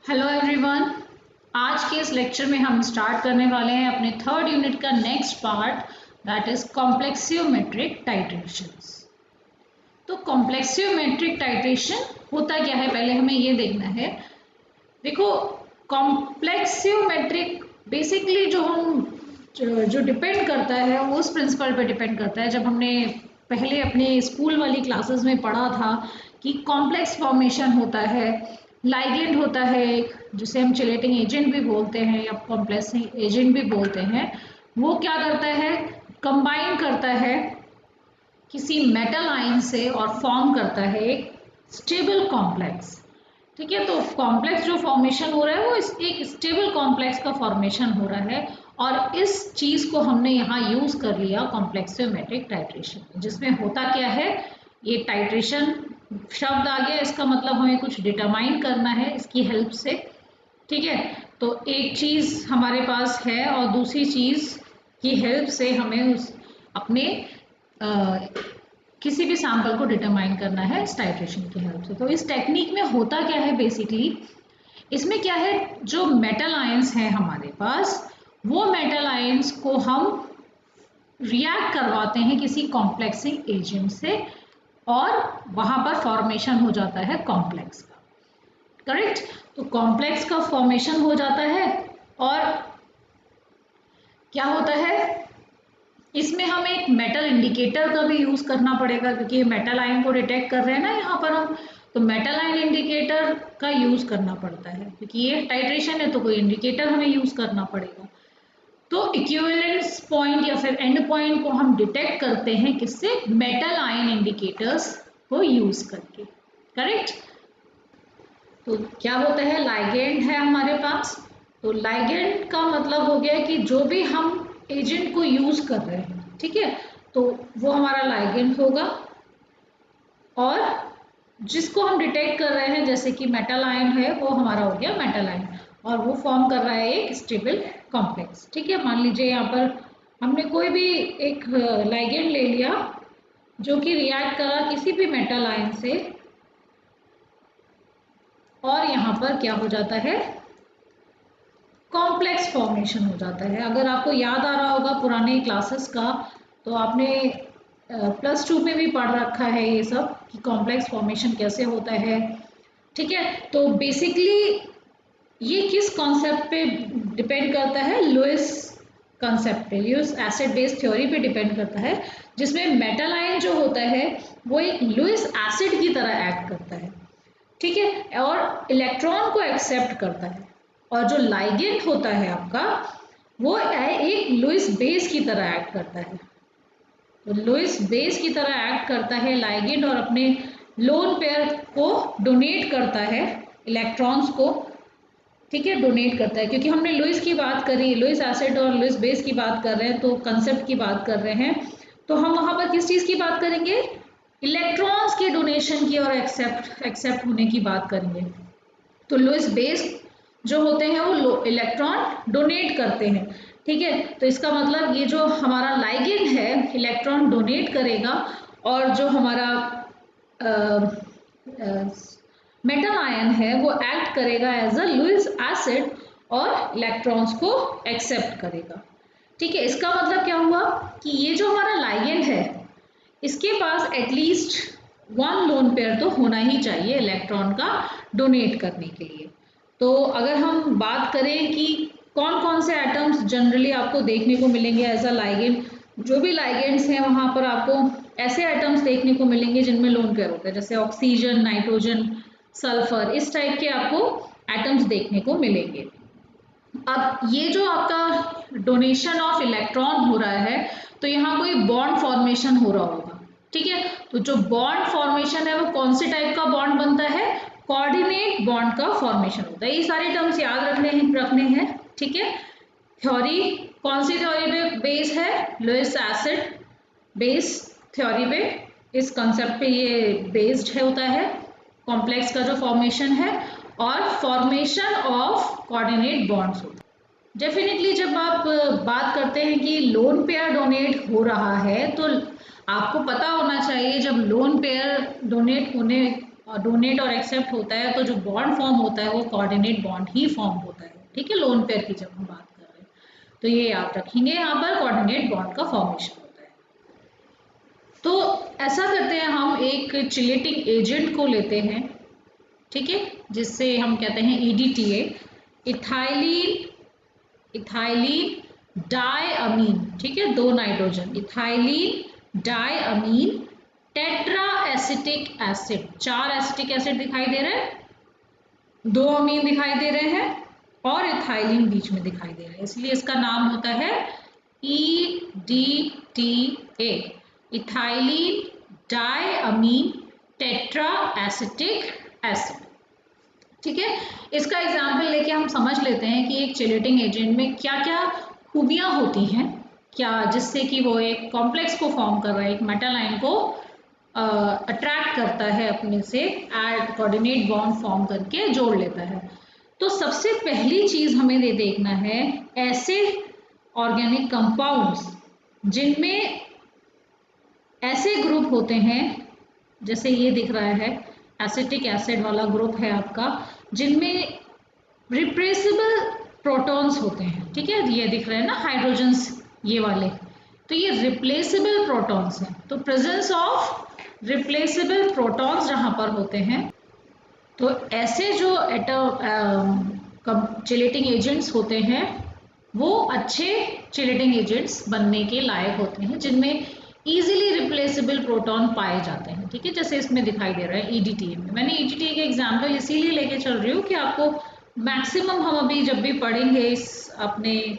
Hello everyone. आज के इस लेक्चर में हम स्टार्ट करने वाले हैं अपने थर्ड यूनिट का next part, that is complexometric titrations. तो कॉम्प्लेक्सियोमेट्रिक टाइट्रेशन होता क्या है, पहले हमें ये देखना है। देखो, कॉम्प्लेक्सियोमेट्रिक बेसिकली जो डिपेंड करता है वो उस प्रिंसिपल पे डिपेंड करता है। जब हमने पहले अपने स्कूल वाली क्लासेस में पढ़ा था कि कॉम्प्लेक्स फॉर्मेशन होता है, लाइगेंड होता है जिसे हम चिलेटिंग एजेंट भी बोलते हैं या कॉम्प्लेक्सिंग एजेंट भी बोलते हैं। वो क्या करता है, कंबाइन करता है किसी मेटल आयन से और फॉर्म करता है एक स्टेबल कॉम्प्लेक्स। ठीक है, तो कॉम्प्लेक्स जो फॉर्मेशन हो रहा है वो एक स्टेबल कॉम्प्लेक्स का फॉर्मेशन हो रहा है और इस चीज को हमने यहाँ यूज कर लिया कॉम्प्लेक्सियोमेट्रिक टाइट्रेशन, जिसमें होता क्या है, ये टाइट्रेशन शब्द आ गया, इसका मतलब हमें कुछ डिटरमाइन करना है इसकी हेल्प से। ठीक है, तो एक चीज हमारे पास है और दूसरी चीज की हेल्प से हमें उस अपने किसी भी सैंपल को डिटरमाइन करना है इस टाइट्रेशन की हेल्प से। तो इस टेक्निक में होता क्या है, बेसिकली इसमें क्या है, जो मेटल आयंस हैं हमारे पास, वो मेटल आयंस को हम रिएक्ट करवाते हैं किसी कॉम्प्लेक्सिंग एजेंट से और वहां पर फॉर्मेशन हो जाता है कॉम्प्लेक्स का। करेक्ट, तो कॉम्प्लेक्स का फॉर्मेशन हो जाता है और क्या होता है, इसमें हमें एक मेटल इंडिकेटर का भी यूज करना पड़ेगा क्योंकि मेटल आयन को डिटेक्ट कर रहे हैं ना यहाँ पर हम, तो मेटल आयन इंडिकेटर का यूज करना पड़ता है क्योंकि ये टाइट्रेशन है तो कोई इंडिकेटर हमें यूज करना पड़ेगा। तो इक्विवेलेंस पॉइंट या फिर एंड पॉइंट को हम डिटेक्ट करते हैं किससे, मेटल आयन इंडिकेटर्स को यूज करके। करेक्ट, तो क्या होता है, लाइगेंड है हमारे पास। तो लाइगेंड का मतलब हो गया कि जो भी हम एजेंट को यूज कर रहे हैं, ठीक है, तो वो हमारा लाइगेंड होगा और जिसको हम डिटेक्ट कर रहे हैं जैसे कि मेटल आयन है वो हमारा हो गया मेटल आयन और वो फॉर्म कर रहा है एक स्टेबल कॉम्प्लेक्स। ठीक है, मान लीजिए यहाँ पर हमने कोई भी एक लाइगेंड ले लिया जो कि रिएक्ट करा किसी भी मेटल आयन से और यहाँ पर क्या हो जाता है, कॉम्प्लेक्स फॉर्मेशन हो जाता है। अगर आपको याद आ रहा होगा पुराने क्लासेस का, तो आपने +2 में भी पढ़ रखा है ये सब कि कॉम्प्लेक्स फॉर्मेशन कैसे होता है। ठीक है, तो बेसिकली ये किस कॉन्सेप्ट पे डिपेंड करता है, लुईस कॉन्सेप्ट पे, लुईस एसिड बेस थ्योरी पे डिपेंड करता है, जिसमें मेटल आयन जो होता है वो एक लुईस एसिड की तरह एक्ट करता है। ठीक है, और इलेक्ट्रॉन को एक्सेप्ट करता है और जो लाइगेंड होता है आपका वो एक लुईस बेस की तरह एक्ट करता है। तो लुईस बेस की तरह एक्ट करता है लाइगेंड और अपने लोन पेयर को डोनेट करता है इलेक्ट्रॉन्स को। ठीक है, डोनेट करता है क्योंकि हमने लुईस की बात करी, लुईस एसिड और लुईस बेस की बात कर रहे हैं, तो कंसेप्ट की बात कर रहे हैं, तो हम वहां पर किस चीज की बात करेंगे, इलेक्ट्रॉन्स के डोनेशन की और एक्सेप्ट होने की बात करेंगे। तो लुईस बेस जो होते हैं वो इलेक्ट्रॉन डोनेट करते हैं। ठीक है, तो इसका मतलब ये जो हमारा लाइगेंड है इलेक्ट्रॉन डोनेट करेगा और जो हमारा मेटल आयन है वो एक्ट करेगा एज अ लुईस एसिड और इलेक्ट्रॉन्स को एक्सेप्ट करेगा। ठीक है, इसका मतलब क्या हुआ कि ये जो हमारा लाइगेंड है इसके पास एटलीस्ट 1 लोन पेयर तो होना ही चाहिए इलेक्ट्रॉन का डोनेट करने के लिए। तो अगर हम बात करें कि कौन कौन से एटम्स जनरली आपको देखने को मिलेंगे एज अ लाइगेंड, जो भी लाइगेंड्स हैं वहां पर आपको ऐसे एटम्स देखने को मिलेंगे जिनमें लोन पेयर होते हैं, जैसे ऑक्सीजन, नाइट्रोजन, सल्फर, इस टाइप के आपको एटम्स देखने को मिलेंगे। अब ये जो आपका डोनेशन ऑफ इलेक्ट्रॉन हो रहा है तो यहाँ कोई बॉन्ड फॉर्मेशन हो रहा होगा। ठीक है, तो जो बॉन्ड फॉर्मेशन है वो कौन से टाइप का बॉन्ड बनता है, कोऑर्डिनेट बॉन्ड का फॉर्मेशन होता है। ये सारे टर्म्स याद रखने हैं। ठीक है, थ्योरी कौन सी थ्योरी पे बेस है, लुईस एसिड बेस थ्योरी पे, इस कंसेप्ट पे ये बेस्ड है होता है कॉम्प्लेक्स का जो फॉर्मेशन है और फॉर्मेशन ऑफ कोऑर्डिनेट बॉन्ड्स होता है। डेफिनेटली जब आप बात करते हैं कि लोन पेयर डोनेट हो रहा है तो आपको पता होना चाहिए जब लोन पेयर डोनेट होने डोनेट और एक्सेप्ट होता है तो जो बॉन्ड फॉर्म होता है वो कोऑर्डिनेट बॉन्ड ही फॉर्म होता है, ठीक है, लोन पेयर की जब हम बात कर रहे हैं। तो ये याद रखेंगे, यहाँ पर कोऑर्डिनेट बॉन्ड का फॉर्मेशन होता है। तो ऐसा करते हैं, हम एक चिलेटिंग एजेंट को लेते हैं, ठीक है, जिससे हम कहते हैं EDTA, इथाइलिन डायअमीन, ठीक है, 2 nitrogen, ethylene diamine tetra acetic acid, 4 acetic acid दिखाई दे रहे हैं, 2 अमीन दिखाई दे रहे हैं और इथाइलिन बीच में दिखाई दे रहा है, इसलिए इसका नाम होता है EDTA, ethylene diamine tetra acetic acid, ठीक है। इसका एग्जाम्पल लेके हम समझ लेते हैं कि एक चिलेटिंग एजेंट में क्या क्या खूबियां होती हैं, क्या जिससे कि वो एक कॉम्प्लेक्स को फॉर्म कर रहा है, एक मेटल आयन को अट्रैक्ट करता है अपने से, एड कोऑर्डिनेट बॉन्ड फॉर्म करके जोड़ लेता है। तो सबसे पहली चीज हमें ये देखना है, ऐसे ऑर्गेनिक कंपाउंड्स जिनमें ऐसे ग्रुप होते हैं, जैसे ये दिख रहा है एसिटिक एसिड वाला ग्रुप है आपका, जिनमें रिप्लेसेबल प्रोटॉन्स होते हैं, ठीक है, ये दिख रहे हैं ना हाइड्रोजन्स ये वाले, तो ये रिप्लेसेबल प्रोटॉन्स हैं। तो प्रेजेंस ऑफ रिप्लेसेबल प्रोटॉन्स जहां पर होते हैं, तो ऐसे जो चिलेटिंग एजेंट्स होते हैं वो अच्छे चिलेटिंग एजेंट्स बनने के लायक होते हैं, जिनमें इजीली रिप्लेसेबल प्रोटॉन पाए जाते हैं, ठीक है, जैसे इसमें दिखाई दे रहा है EDTA में। मैंने EDTA के एग्जाम्पल इसीलिए लेके चल रही हूँ कि आपको मैक्सिमम हम अभी जब भी पढ़ेंगे इस अपने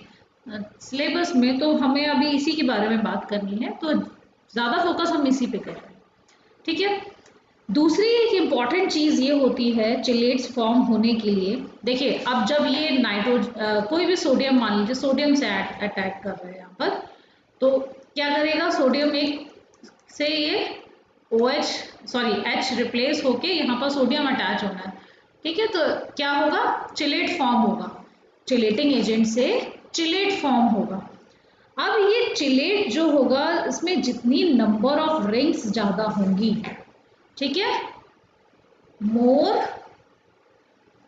सिलेबस में, तो हमें अभी इसी के बारे में बात करनी है, तो ज़्यादा फोकस हम इसी पे करें, ठीक है। दूसरी एक इम्पॉर्टेंट चीज़ ये होती है चिलेट्स फॉर्म होने के लिए, देखिए अब जब ये कोई भी सोडियम, मान लीजिए सोडियम से अटैक कर रहे हैं यहाँ पर, तो क्या करेगा, सोडियम एक से ये H रिप्लेस होके यहाँ पर सोडियम अटैच होना है, ठीक है, तो क्या होगा, चिलेट फॉर्म होगा, चिलेटिंग एजेंट से चिलेट फॉर्म होगा। अब ये चिलेट जो होगा, इसमें जितनी नंबर ऑफ रिंग्स ज़्यादा होंगी, ठीक है, मोर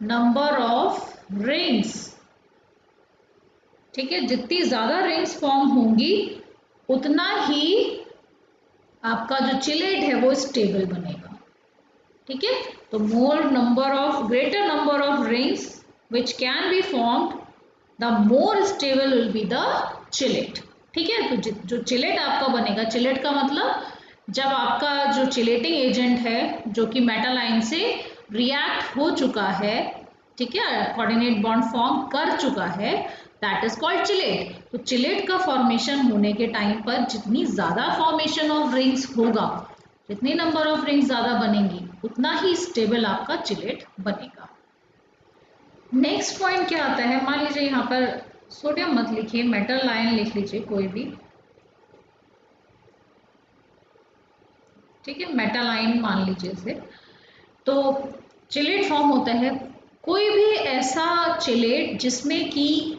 नंबर ऑफ रिंग्स, ठीक है, जितनी ज्यादा रिंग्स फॉर्म होंगी उतना ही आपका जो चिलेट है वो स्टेबल बनेगा, ठीक है। तो greater number of rings which can be formed, the more stable will be the chelate, ठीक है। तो जो चिलेट आपका बनेगा, चिलेट का मतलब जब आपका जो चिलेटिंग एजेंट है जो कि मेटल आयन से रिएक्ट हो चुका है, ठीक है, कोऑर्डिनेट बॉन्ड फॉर्म कर चुका है, दैट इज कॉल्ड चिलेट। तो चिलेट का फॉर्मेशन होने के टाइम पर जितनी ज्यादा फॉर्मेशन ऑफ रिंग्स होगा, जितनी नंबर ऑफ रिंग्स ज्यादा बनेंगी, उतना ही स्टेबल आपका चिलेट बनेगा। नेक्स्ट पॉइंट क्या आता है, मान लीजिए यहाँ पर सोडियम मत लिखिए, मेटल आयन लिख लीजिए कोई भी, ठीक है, मेटल आयन मान लीजिए इसे। तो चिलेट फॉर्म होता है, कोई भी ऐसा चिलेट जिसमें कि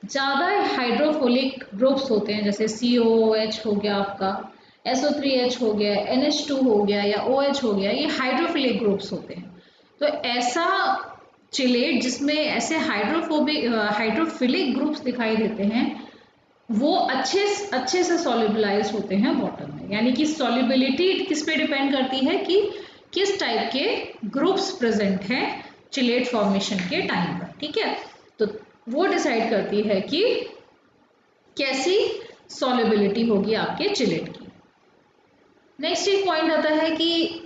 ज़्यादा हाइड्रोफोलिक ग्रुप्स होते हैं, जैसे COOH हो गया आपका, SO3H हो गया, NH2 हो गया या OH हो गया, ये हाइड्रोफिलिक ग्रुप्स होते हैं। तो ऐसा चिलेट जिसमें ऐसे हाइड्रोफिलिक ग्रुप्स दिखाई देते हैं, वो अच्छे से सॉल्युबलाइज होते हैं वाटर में, यानी कि सॉल्युबिलिटी किस पे डिपेंड करती है कि किस टाइप के ग्रुप्स प्रेजेंट हैं चिलेट फॉर्मेशन के टाइम पर, ठीक है। तो वो डिसाइड करती है कि कैसी सॉल्युबिलिटी होगी आपके चिलेट की। नेक्स्ट एक पॉइंट आता है कि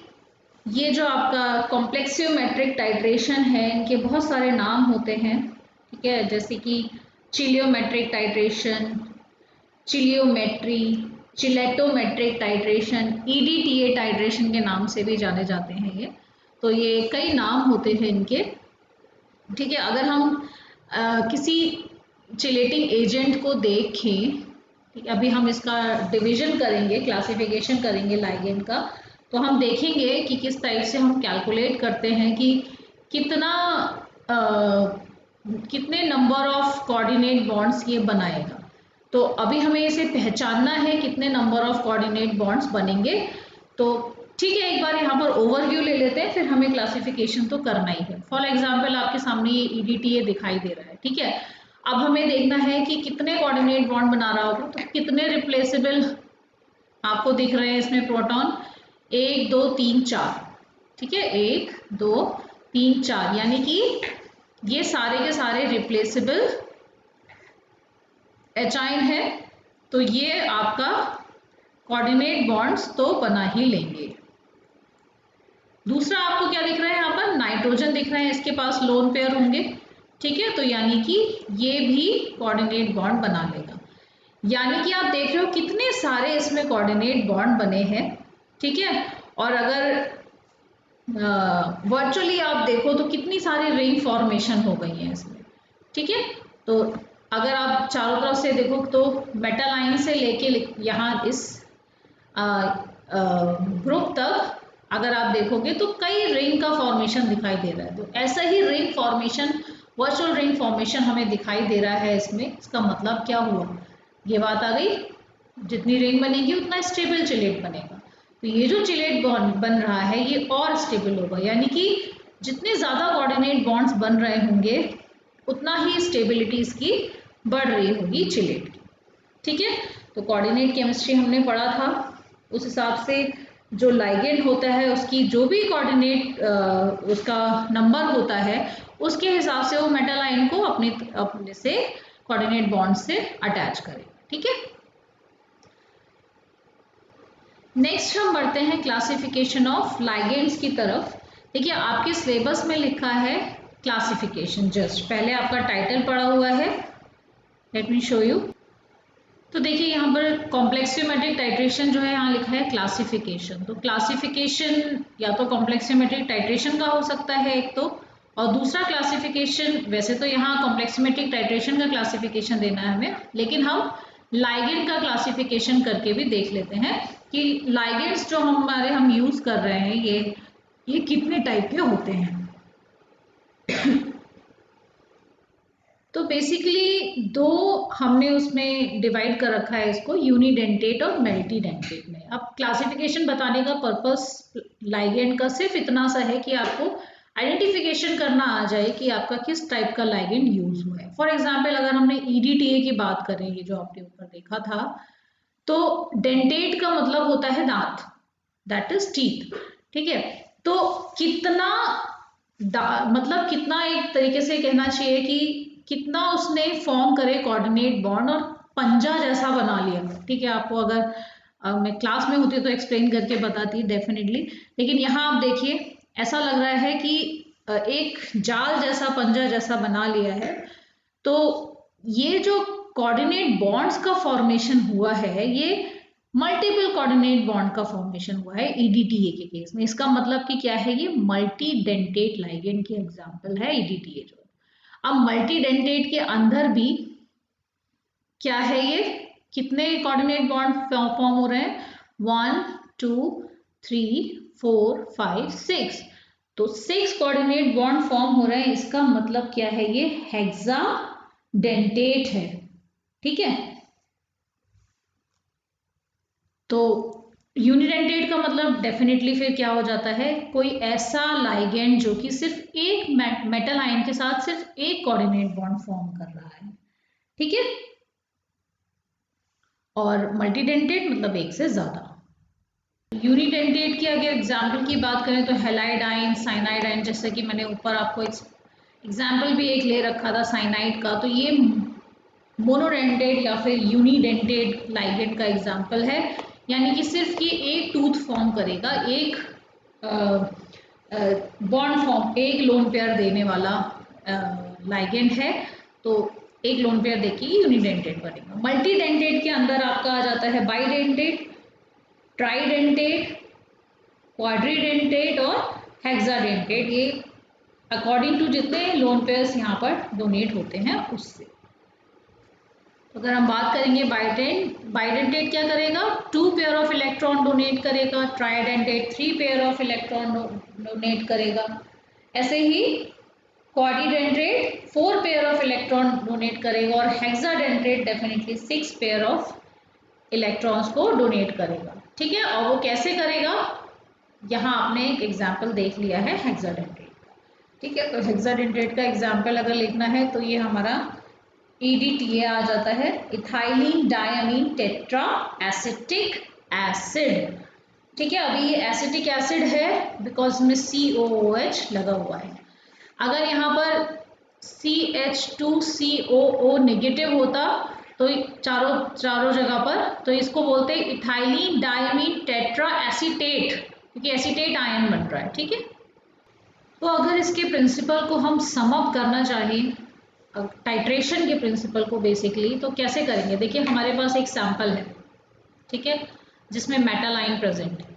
ये जो आपका कॉम्प्लेक्सियोमेट्रिक टाइट्रेशन है, इनके बहुत सारे नाम होते हैं, ठीक है, जैसे कि चिलियोमेट्रिक टाइट्रेशन, चिलियोमेट्री, चिलेटोमेट्रिक टाइट्रेशन, EDTA टाइट्रेशन के नाम से भी जाने जाते हैं ये। तो ये कई नाम होते हैं इनके, ठीक है। अगर हम किसी चिलेटिंग एजेंट को देखें, ठीक है, अभी हम इसका डिवीजन करेंगे, क्लासिफिकेशन करेंगे लाइगेंड का, तो हम देखेंगे कि किस टाइप से हम कैलकुलेट करते हैं कि कितने नंबर ऑफ कोऑर्डिनेट बॉन्ड्स ये बनाएगा। तो अभी हमें इसे पहचानना है कितने नंबर ऑफ कोऑर्डिनेट बॉन्ड्स बनेंगे, तो ठीक है, एक बार यहाँ पर ओवरव्यू ले लेते हैं, फिर हमें क्लासिफिकेशन तो करना ही है। फॉर एग्जाम्पल आपके सामने ये EDTA दिखाई दे रहा है, ठीक है। अब हमें देखना है कि कितने कोऑर्डिनेट बॉन्ड बना रहा होगा, तो कितने रिप्लेसेबल आपको दिख रहे हैं इसमें प्रोटॉन, 1 2 3 4, ठीक है, 1 2 3 4, यानी कि ये सारे के सारे रिप्लेसेबल एचाइन है। तो ये आपका कोऑर्डिनेट बॉन्ड्स तो बना ही लेंगे। दूसरा आपको क्या दिख रहा है, यहाँ पर नाइट्रोजन दिख रहा है, इसके पास लोन पेयर होंगे, ठीक है, तो यानी कि ये भी कोऑर्डिनेट बॉन्ड बना लेगा। यानी कि आप देख रहे हो कितने सारे इसमें कोऑर्डिनेट बॉन्ड बने हैं, ठीक है। और अगर वर्चुअली आप देखो तो कितनी सारी रिंग फॉर्मेशन हो गई है इसमें, ठीक है। तो अगर आप चारों तरफ से देखो तो मेटल आयन से लेके यहाँ इस ग्रुप तक अगर आप देखोगे तो कई रिंग का फॉर्मेशन दिखाई दे रहा है। तो ऐसा ही ring formation, virtual ring formation हमें दिखाई दे रहा है इसमें। इसका मतलब क्या हुआ, ये बात आ गई, जितनी रिंग बनेगी उतना स्टेबल चिलेट बनेगा। तो ये जो चिलेट बन रहा है ये और स्टेबल होगा, यानी कि जितने ज़्यादा कोऑर्डिनेट बॉन्ड्स बन रहे होंगे उतना ही स्टेबिलिटी इसकी बढ़ रही होगी चिलेट की, ठीक है। तो कोऑर्डिनेट केमिस्ट्री हमने पढ़ा था, उस हिसाब से जो लाइगेंड होता है उसकी जो भी कोऑर्डिनेट उसका नंबर होता है उसके हिसाब से वो मेटल आयन को अपने से कोऑर्डिनेट बॉन्ड से अटैच करेगा, ठीक है। नेक्स्ट हम बढ़ते हैं क्लासिफिकेशन ऑफ लाइगेंड्स की तरफ। देखिए आपके सिलेबस में लिखा है क्लासिफिकेशन, जस्ट पहले आपका टाइटल पड़ा हुआ है, लेट मी शो यू। तो देखिए यहाँ पर कॉम्प्लेक्सियोमेट्रिक टाइट्रेशन जो है यहाँ लिखा है क्लासिफिकेशन। तो क्लासिफिकेशन या तो कॉम्प्लेक्सियोमेट्रिक टाइट्रेशन का हो सकता है एक तो, और दूसरा क्लासिफिकेशन, वैसे तो यहाँ कॉम्प्लेक्सियोमेट्रिक टाइट्रेशन का क्लासिफिकेशन देना है हमें, लेकिन हम लाइगेंड का क्लासिफिकेशन करके भी देख लेते हैं कि लाइगेंड्स जो हम यूज कर रहे हैं ये कितने टाइप के होते हैं। तो बेसिकली दो हमने उसमें डिवाइड कर रखा है इसको, यूनिडेंटेट और मल्टीडेंटेट में। अब क्लासिफिकेशन बताने का पर्पस लाइगेंड का सिर्फ इतना सा है कि आपको आइडेंटिफिकेशन करना आ जाए कि आपका किस टाइप का लाइगेंड यूज हुआ है। फॉर एग्जांपल अगर हमने EDTA की बात करें, ये जो आपने ऊपर देखा था, तो डेंटेट का मतलब होता है दांत, दैट इज टीथ, ठीक है। तो कितना मतलब कितना, एक तरीके से कहना चाहिए कि कितना उसने फॉर्म करे कोऑर्डिनेट बॉन्ड और पंजा जैसा बना लिया, ठीक है। आपको अगर मैं क्लास में होती तो एक्सप्लेन करके बताती डेफिनेटली, लेकिन यहाँ आप देखिए ऐसा लग रहा है कि एक जाल जैसा, पंजा जैसा बना लिया है। तो ये जो कोऑर्डिनेट बॉन्ड्स का फॉर्मेशन हुआ है ये मल्टीपल कोऑर्डिनेट बॉन्ड का फॉर्मेशन हुआ है EDTA के केस में। इसका मतलब कि क्या है, ये मल्टी डेंटेट लाइगेंड की एग्जांपल है EDTA जो। अब मल्टीडेंटेट के अंदर भी क्या है, ये कितने कोऑर्डिनेट बॉन्ड फॉर्म हो रहे हैं, 1 2 3 4 5 6। तो 6 कोऑर्डिनेट बॉन्ड फॉर्म हो रहे हैं। इसका मतलब क्या है, ये हेक्साडेंटेट है, ठीक है। तो यूनिडेंटेट का मतलब डेफिनेटली फिर क्या हो जाता है, कोई ऐसा लाइगेंड जो कि सिर्फ एक मेटल आयन के साथ सिर्फ एक कोऑर्डिनेट बॉन्ड फॉर्म कर रहा है, ठीक है। और मल्टीडेंटेट मतलब एक से ज्यादा। यूनिडेंटेट की अगर एग्जाम्पल की बात करें तो हैलाइड आयन, साइनाइड आयन, जैसे कि मैंने ऊपर आपको एग्जाम्पल भी एक ले रखा था साइनाइड का, तो ये मोनोडेंटेट या फिर यूनिडेंटेट लाइगेंड का एग्जाम्पल है, यानी कि सिर्फ कि एक टूथ फॉर्म करेगा, एक बॉन्ड फॉर्म, एक लोन पेयर देने वाला लाइगेंड है। तो एक लोन पेयर देखिए यूनिडेंटेट बनेगा। मल्टीडेंटेट के अंदर आपका आ जाता है बाइडेंटेट, ट्राइडेंटेट, क्वाड्रीडेंटेट और हेक्साडेंटेट, ये अकॉर्डिंग टू जितने लोन पेयर्स यहाँ पर डोनेट होते हैं उससे। अगर हम बात करेंगे बाइडेंटेट क्या करेगा, 2 पेयर ऑफ इलेक्ट्रॉन डोनेट करेगा, tridentate 3 pair of electron donate करेगा। ऐसे ही क्वाड्रीडेंटेट 4 पेयर ऑफ इलेक्ट्रॉन डोनेट करेगा और hexadentate definitely 6 pair of electrons को डोनेट करेगा। ठीक है, और वो कैसे करेगा, यहाँ आपने एक एग्जाम्पल देख लिया है हेक्साडेंड्रेट का। ठीक है, तो हेक्साडेंड्रेट का एग्जाम्पल अगर लिखना है तो ये हमारा EDTA आ जाता है, ethylene diamine tetra acetic acid. ठीक है, अभी ये एसिटिक एसिड है बिकॉज इसमें COOH लगा हुआ है। अगर यहाँ पर CH2COO नेगेटिव होता तो चारों जगह पर, तो इसको बोलते हैं इथाइलिन डायमीन टेट्रा एसीटेट, क्योंकि एसीटेट आयन बन रहा है। ठीक है, तो अगर इसके प्रिंसिपल को हम सम अप करना चाहें, टाइट्रेशन के प्रिंसिपल को बेसिकली, तो कैसे करेंगे। देखिए हमारे पास एक सैंपल है, ठीक है, जिसमें मेटल आयन प्रेजेंट है।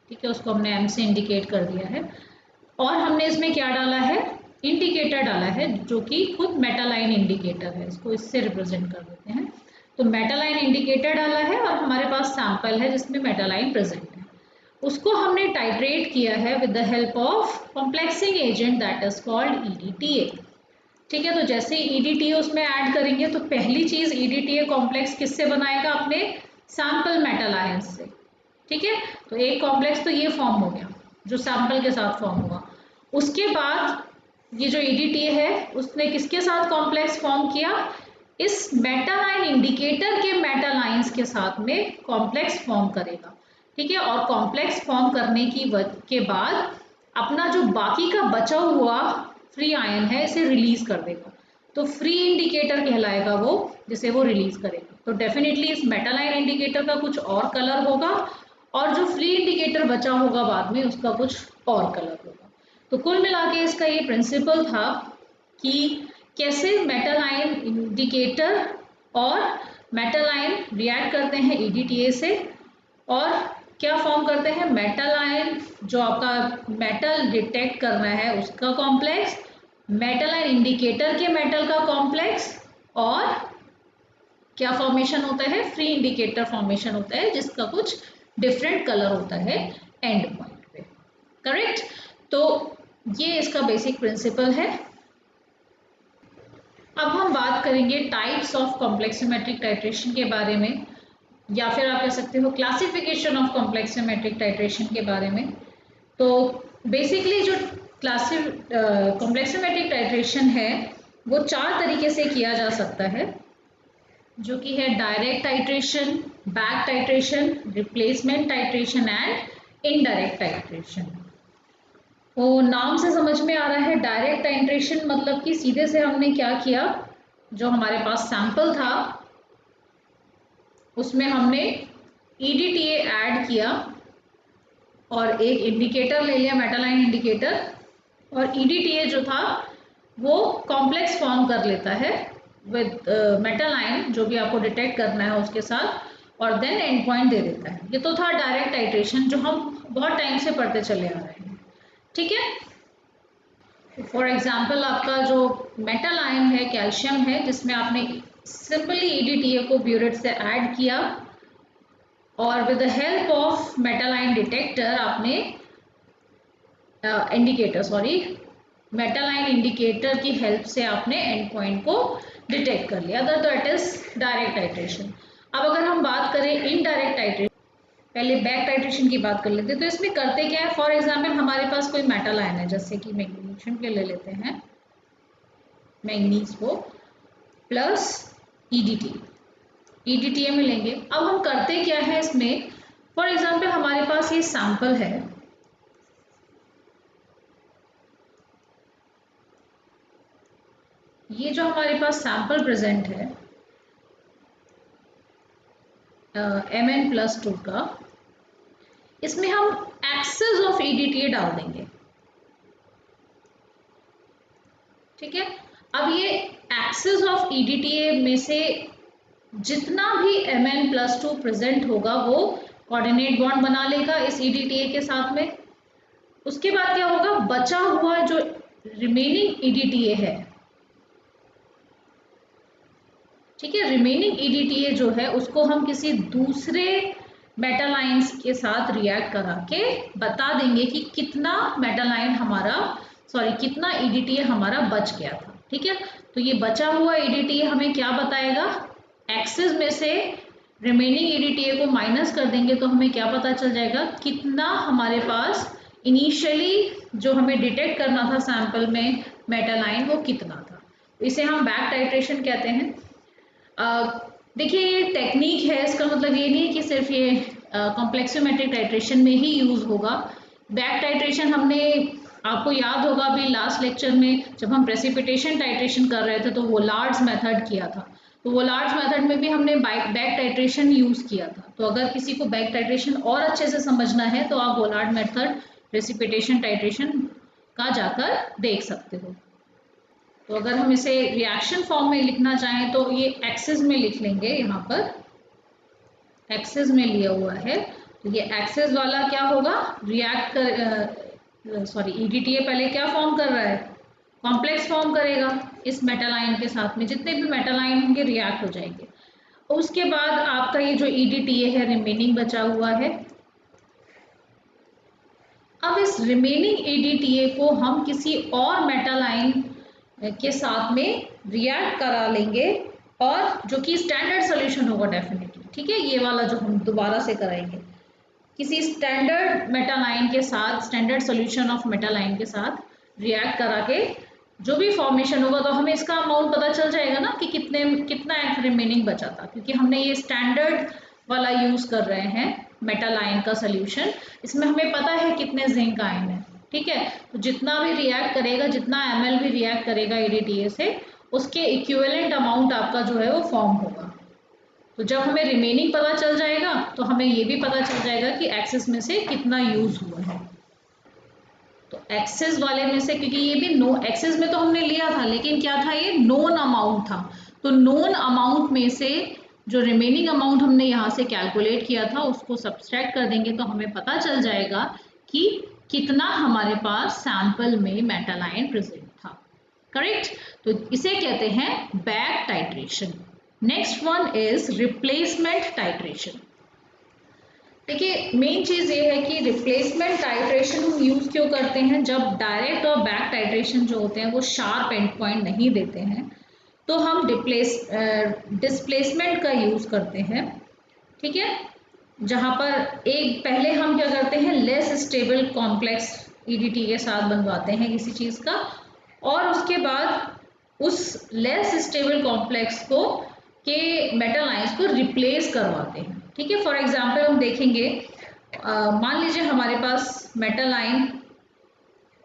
ठीक है, उसको हमने M से इंडिकेट कर दिया है, और हमने इसमें क्या डाला है, इंडिकेटर डाला है, जो कि खुद मेटल आयन इंडिकेटर है। इसको इससे रिप्रेजेंट कर देते हैं। तो मेटल आयन इंडिकेटर डाला है और हमारे पास सैंपल है जिसमें मेटल आयन प्रेजेंट है। उसको हमने टाइट्रेट किया है with the help of complexing agent that is called EDTA। ठीक है, तो जैसे EDTA उसमें ऐड करेंगे तो पहली चीज EDTA कॉम्प्लेक्स किससे बनाएगा, अपने सैंपल मेटल आयन से। ठीक है, तो एक कॉम्प्लेक्स तो ये फॉर्म हो गया जो सैंपल के साथ फॉर्म हुआ। उसके बाद ये जो EDTA है उसने किसके साथ कॉम्प्लेक्स फॉर्म किया, इस मेटल आयन इंडिकेटर के मेटल आयंस के साथ में कॉम्प्लेक्स फॉर्म करेगा। ठीक है, और कॉम्प्लेक्स फॉर्म करने के बाद अपना जो बाकी का बचा हुआ फ्री आयन है इसे रिलीज कर देगा। तो फ्री इंडिकेटर कहलाएगा वो, जिसे वो रिलीज करेगा। तो डेफिनेटली इस मेटल आयन इंडिकेटर का कुछ और कलर होगा, और जो फ्री इंडिकेटर बचा होगा बाद में उसका कुछ और कलर होगा। तो कुल मिला के इसका ये प्रिंसिपल था कि कैसे मेटल आयन इंडिकेटर और मेटल आयन रिएक्ट करते हैं EDTA से, और क्या फॉर्म करते हैं, मेटल आयन जो आपका मेटल डिटेक्ट करना है उसका कॉम्प्लेक्स, मेटल आयन इंडिकेटर के मेटल का कॉम्प्लेक्स, और क्या फॉर्मेशन होता है, फ्री इंडिकेटर फॉर्मेशन होता है जिसका कुछ डिफरेंट कलर होता है एंड पॉइंट पे। करेक्ट, तो ये इसका बेसिक प्रिंसिपल है। अब हम बात करेंगे टाइप्स ऑफ कॉम्प्लेक्सियोमेट्रिक टाइट्रेशन के बारे में, या फिर आप कह सकते हो क्लासिफिकेशन ऑफ कॉम्प्लेक्सियोमेट्रिक टाइट्रेशन के बारे में। तो बेसिकली जो कॉम्प्लेक्सियोमेट्रिक टाइट्रेशन है वो 4 तरीके से किया जा सकता है, जो कि है direct titration, back titration, replacement titration and indirect titration. तो नाम से समझ में आ रहा है डायरेक्ट टाइट्रेशन मतलब कि सीधे से हमने क्या किया, जो हमारे पास सैंपल था उसमें हमने EDTA ऐड किया और एक इंडिकेटर ले लिया, मेटल आयन इंडिकेटर, और EDTA जो था वो कॉम्प्लेक्स फॉर्म कर लेता है विद मेटल आयन जो भी आपको डिटेक्ट करना है उसके साथ, और देन एंड पॉइंट दे देता है। ये तो था डायरेक्ट टाइट्रेशन जो हम बहुत टाइम से पढ़ते चले आ रहे हैं। ठीक है, फॉर एग्जाम्पल आपका जो मेटल आयन है कैल्शियम है, जिसमें आपने सिंपली EDTA को ब्यूरेट से ऐड किया और with the help of metal ion detector आपने मेटल आयन इंडिकेटर की हेल्प से आपने एंड पॉइंट को डिटेक्ट कर लिया, दैट इज डायरेक्ट टाइट्रेशन। अब अगर हम बात करें इनडायरेक्ट टाइट्रेशन, पहले बैक टाइट्रेशन की बात कर लेते हैं। तो इसमें करते क्या है, फॉर एग्जांपल हमारे पास कोई मेटल आयन है, जैसे कि मैग्नीशियम के ले लेते हैं, मैग्नीज को प्लस EDTA में लेंगे। अब हम करते क्या है इसमें, फॉर एग्जांपल हमारे पास ये सैंपल है, ये जो हमारे पास सैंपल प्रेजेंट है Mn+2 का, इसमें हम एक्सेस ऑफ EDTA डाल देंगे। ठीक है, अब ये एक्सेस ऑफ EDTA में से जितना भी Mn+2 प्रेजेंट होगा वो कोऑर्डिनेट बॉन्ड बना लेगा इस EDTA के साथ में। उसके बाद क्या होगा, बचा हुआ जो रिमेनिंग EDTA है, ठीक है, रिमेनिंग EDTA जो है उसको हम किसी दूसरे मेटल आयंस के साथ रिएक्ट करा के बता देंगे कि कितना मेटल आयन कितना EDTA हमारा बच गया था। ठीक है, तो ये बचा हुआ EDTA हमें क्या बताएगा, एक्सेस में से रिमेनिंग EDTA को माइनस कर देंगे तो हमें क्या पता चल जाएगा, कितना हमारे पास इनिशियली जो हमें डिटेक्ट करना था सैंपल में मेटल आयन वो कितना था। इसे हम बैक टाइट्रेशन कहते हैं। देखिए ये टेक्निक है, इसका मतलब ये नहीं है कि सिर्फ ये कॉम्प्लेक्सियोमेट्रिक टाइट्रेशन में ही यूज होगा। बैक टाइट्रेशन हमने, आपको याद होगा अभी लास्ट लेक्चर में जब हम प्रेसिपिटेशन टाइट्रेशन कर रहे थे तो वोलार्ड्स मेथड किया था, तो वोलार्ड्स मेथड में भी हमने बैक टाइट्रेशन यूज किया था। तो अगर किसी को बैक टाइट्रेशन और अच्छे से समझना है तो आप वोलार्ड मेथड प्रेसिपिटेशन टाइट्रेशन का जाकर देख सकते हो। तो अगर हम इसे रिएक्शन फॉर्म में लिखना चाहें तो ये एक्सिस में लिख लेंगे, यहाँ पर एक्सिस में लिया हुआ है। तो ये एक्सिस वाला क्या होगा, रिएक्ट कर EDTA पहले क्या फॉर्म कर रहा है, कॉम्प्लेक्स फॉर्म करेगा इस मेटल आयन के साथ में, जितने भी मेटल आयन होंगे रिएक्ट हो जाएंगे। उसके बाद आपका ये जो EDTA है रिमेनिंग बचा हुआ है। अब इस रिमेनिंग EDTA को हम किसी और मेटल आयन के साथ में रिएक्ट करा लेंगे, और जो कि स्टैंडर्ड सॉल्यूशन होगा डेफिनेटली, ठीक है, ये वाला जो हम दोबारा से कराएंगे किसी स्टैंडर्ड मेटल आयन के साथ, standard solution of metal ion के साथ रिएक्ट करा के जो भी फॉर्मेशन होगा तो हमें इसका अमाउंट पता चल जाएगा ना कि कितना रिमेनिंग बचा था, क्योंकि हमने ये स्टैंडर्ड वाला यूज कर रहे हैं मेटल आयन का सोल्यूशन। इसमें हमें पता है कितने जिंक आयन है, ठीक है। तो जितना भी रिएक्ट करेगा, जितना ml भी रिएक्ट करेगा EDTA से, उसके इक्विवेलेंट अमाउंट आपका जो है वो फॉर्म होगा। तो जब हमें रिमेनिंग पता चल जाएगा तो हमें ये भी पता चल जाएगा कि एक्सेस में से कितना यूज हुआ है। तो एक्सेस वाले में से, क्योंकि ये भी नो एक्सेस में तो हमने लिया था, लेकिन क्या था, ये नोन अमाउंट था। तो नोन अमाउंट में से जो रिमेनिंग अमाउंट हमने यहाँ से कैलकुलेट किया था उसको सब्सट्रैक्ट कर देंगे तो हमें पता चल जाएगा कि कितना हमारे पास सैंपल में मेटल आयन प्रेजेंट था। करेक्ट। तो इसे कहते हैं back titration. Next one is replacement titration. देखिए मेन चीज ये है कि रिप्लेसमेंट टाइट्रेशन हम यूज क्यों करते हैं, जब डायरेक्ट और बैक टाइट्रेशन जो होते हैं वो शार्प एंड पॉइंट नहीं देते हैं तो हम डिस्प्लेसमेंट का यूज करते हैं, ठीक है। जहां पर एक पहले हम क्या करते हैं, लेस स्टेबल कॉम्प्लेक्स EDTA के साथ बनवाते हैं किसी चीज का, और उसके बाद उस लेस स्टेबल कॉम्प्लेक्स को के मेटल आयंस को रिप्लेस करवाते हैं, ठीक है। फॉर एग्जांपल हम देखेंगे, मान लीजिए हमारे पास मेटल आयन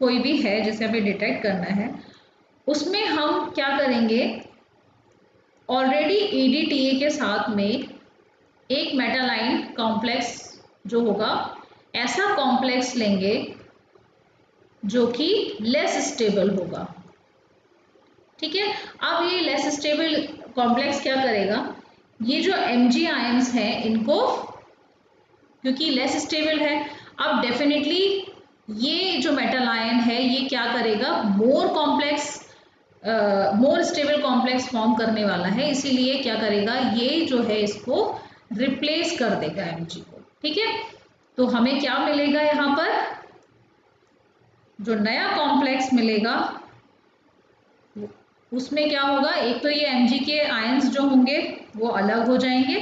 कोई भी है जिसे हमें डिटेक्ट करना है, उसमें हम क्या करेंगे, ऑलरेडी EDTA के साथ में एक मेटल आयन कॉम्प्लेक्स जो होगा, ऐसा कॉम्प्लेक्स लेंगे जो कि लेस स्टेबल होगा, ठीक है। अब ये लेस स्टेबल कॉम्प्लेक्स क्या करेगा, ये जो Mg आयंस हैं इनको, क्योंकि लेस स्टेबल है, अब डेफिनेटली ये जो मेटल आयन है ये क्या करेगा, मोर स्टेबल कॉम्प्लेक्स फॉर्म करने वाला है, इसीलिए क्या करेगा, ये जो है इसको रिप्लेस कर देगा Mg को, ठीक है। तो हमें क्या मिलेगा, यहाँ पर जो नया कॉम्प्लेक्स मिलेगा उसमें क्या होगा, एक तो ये Mg के आयंस जो होंगे वो अलग हो जाएंगे,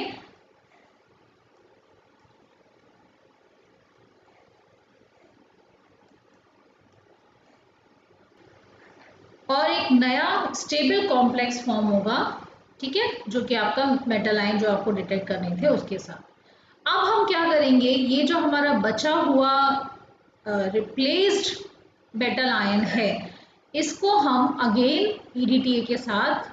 और एक नया स्टेबल कॉम्प्लेक्स फॉर्म होगा, ठीक है, जो कि आपका मेटल आयन जो आपको डिटेक्ट करने थे उसके साथ। अब हम क्या करेंगे, ये जो हमारा बचा हुआ रिप्लेस्ड मेटल आयन है इसको हम अगेन EDTA के साथ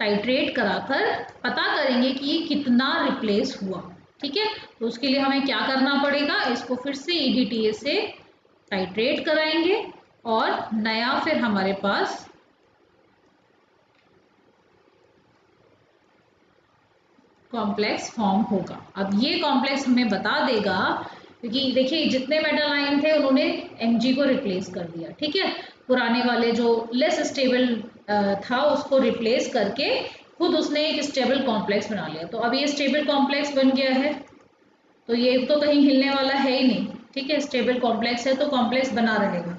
टाइट्रेट कराकर पता करेंगे कि ये कितना रिप्लेस हुआ, ठीक है। तो उसके लिए हमें क्या करना पड़ेगा, इसको फिर से EDTA से टाइट्रेट कराएंगे और नया फिर हमारे पास कॉम्प्लेक्स फॉर्म होगा। अब ये कॉम्प्लेक्स हमें बता देगा, क्योंकि देखिए जितने मेटल आयन थे उन्होंने Mg को रिप्लेस कर दिया, ठीक है, पुराने वाले जो लेस स्टेबल था उसको रिप्लेस करके खुद उसने एक स्टेबल कॉम्प्लेक्स बना लिया। तो अब ये स्टेबल कॉम्प्लेक्स बन गया है, तो ये तो कहीं हिलने वाला है ही नहीं, ठीक है, स्टेबल कॉम्प्लेक्स है तो कॉम्प्लेक्स बना रहेगा।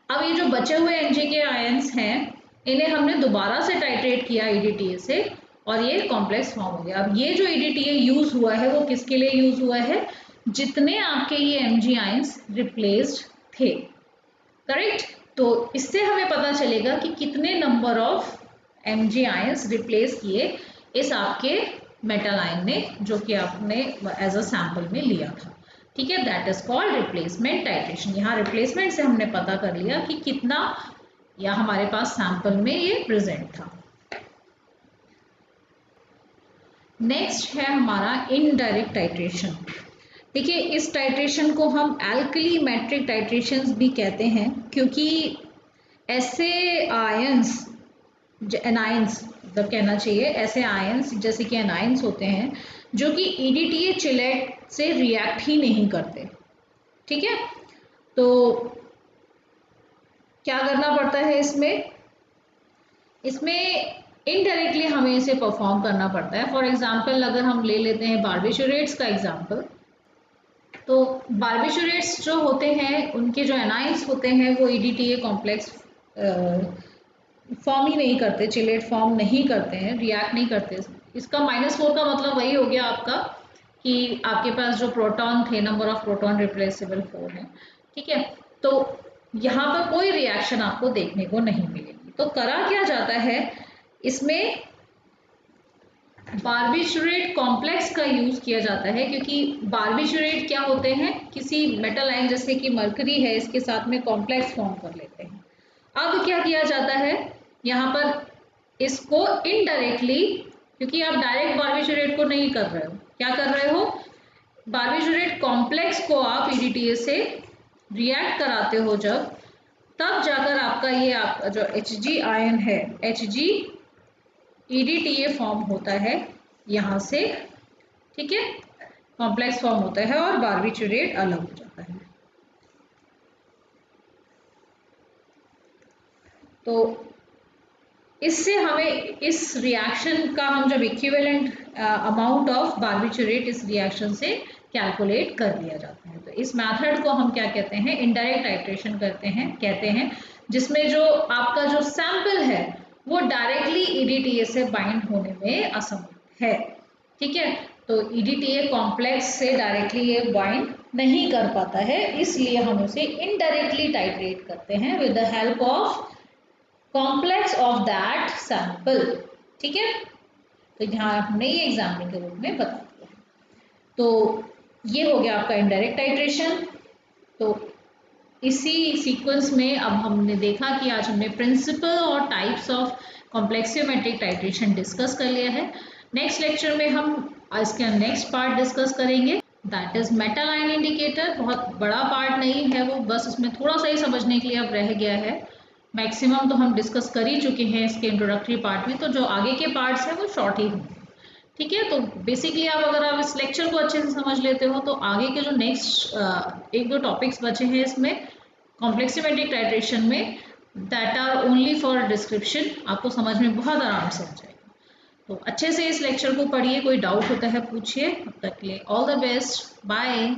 अब ये जो बचे हुए Mg के आयंस हैं इन्हें हमने दोबारा से टाइट्रेट किया EDTA से, और ये कॉम्प्लेक्स फॉर्म हो गया। अब ये जो EDTA यूज हुआ है वो किसके लिए यूज हुआ है? जितने आपके ये Mg आयंस रिप्लेस्ड थे, करेक्ट। तो इससे हमें पता चलेगा कि कितने number of Mg ions replace किए इस आपके मेटल आयन ने, जो कि आपने एज अ सैंपल में लिया था, ठीक है। That is called replacement titration. यहाँ रिप्लेसमेंट से हमने पता कर लिया कि कितना या हमारे पास सैंपल में ये प्रेजेंट था। नेक्स्ट है हमारा इनडायरेक्ट टाइट्रेशन। देखिए, इस टाइट्रेशन को हम एल्कलीमेट्रिक टाइट्रेशंस भी कहते हैं, क्योंकि ऐसे आयंस, एनायंस मतलब कहना चाहिए, ऐसे आयंस जैसे कि एनायंस होते हैं जो कि EDTA चिलेट से रिएक्ट ही नहीं करते, ठीक है। तो क्या करना पड़ता है इसमें इनडायरेक्टली हमें इसे परफॉर्म करना पड़ता है। फॉर एग्जांपल अगर हम ले लेते हैं बार्बिचुरेट्स का एग्जांपल, तो बार्बिचुरेट्स जो होते हैं उनके जो एनायंस होते हैं वो EDTA कॉम्प्लेक्स फॉर्म ही नहीं करते, चिलेट फॉर्म नहीं करते हैं, रिएक्ट नहीं करते। इसका -4 का मतलब वही हो गया आपका कि आपके पास जो प्रोटॉन थे, नंबर ऑफ प्रोटॉन रिप्लेसेबल 4 है, ठीक है। तो यहाँ पर कोई रिएक्शन आपको देखने को नहीं मिलेगी। तो करा क्या जाता है इसमें, बार्बिचुरेट कॉम्प्लेक्स का यूज किया जाता है, क्योंकि बार्बिचुरेट क्या होते हैं, किसी मेटल आयन जैसे कि मरकरी है, इसके साथ में कॉम्प्लेक्स फॉर्म कर लेते हैं। अब क्या किया जाता है यहाँ पर, इसको इनडायरेक्टली, क्योंकि आप डायरेक्ट बार्बिचुरेट को नहीं कर रहे हो, क्या कर रहे हो, बार्बिचुरेट कॉम्प्लेक्स को आप EDTA से रिएक्ट कराते हो जब, तब जाकर आपका ये आपका जो Hg आयन है, Hg EDTA फॉर्म होता है यहाँ से, ठीक है, कॉम्प्लेक्स फॉर्म होता है और बार्बिचुरेट अलग हो जाता है। तो इससे हमें इस रिएक्शन का, हम जब इक्विवेलेंट अमाउंट ऑफ बार्बिचुरेट इस रिएक्शन से कैलकुलेट कर लिया जाता है। तो इस मेथड को हम क्या कहते हैं, इनडायरेक्ट टाइट्रेशन कहते हैं, जिसमें जो आपका जो सैंपल है वो डायरेक्टली EDTA से बाइंड होने में असमर्थ है, ठीक है। तो EDTA कॉम्प्लेक्स से डायरेक्टली ये बाइंड नहीं कर पाता है, इसलिए हम उसे इनडायरेक्टली टाइट्रेट करते हैं with the help of complex of that sample, ठीक है। तो यहाँ हमने ये एग्जाम्पल के रूप में बता दिया। तो ये हो गया आपका इनडायरेक्ट टाइट्रेशन। तो इसी सीक्वेंस में अब हमने देखा कि आज हमने प्रिंसिपल और टाइप्स ऑफ कॉम्प्लेक्सियोमेट्रिक टाइट्रेशन डिस्कस कर लिया है। नेक्स्ट लेक्चर में हम इसका नेक्स्ट पार्ट डिस्कस करेंगे, that is metal ion indicator. बहुत बड़ा पार्ट नहीं है वो, बस उसमें थोड़ा सा ही समझने के लिए अब रह गया है। मैक्सिमम तो हम डिस्कस कर ही चुके हैं इसके इंट्रोडक्टरी पार्ट में, तो जो आगे के पार्ट्स हैं वो शॉर्ट ही होंगे, ठीक है। तो बेसिकली अगर आप इस लेक्चर को अच्छे से समझ लेते हो तो आगे के जो नेक्स्ट 1-2 टॉपिक्स बचे हैं इसमें कॉम्प्लेक्सियोमेट्रिक टाइट्रेशन में, that are only for description, आपको समझ में बहुत आराम से आ जाएगा। तो अच्छे से इस लेक्चर को पढ़िए, कोई डाउट होता है पूछिए। तब तक के लिए ऑल द बेस्ट, बाय।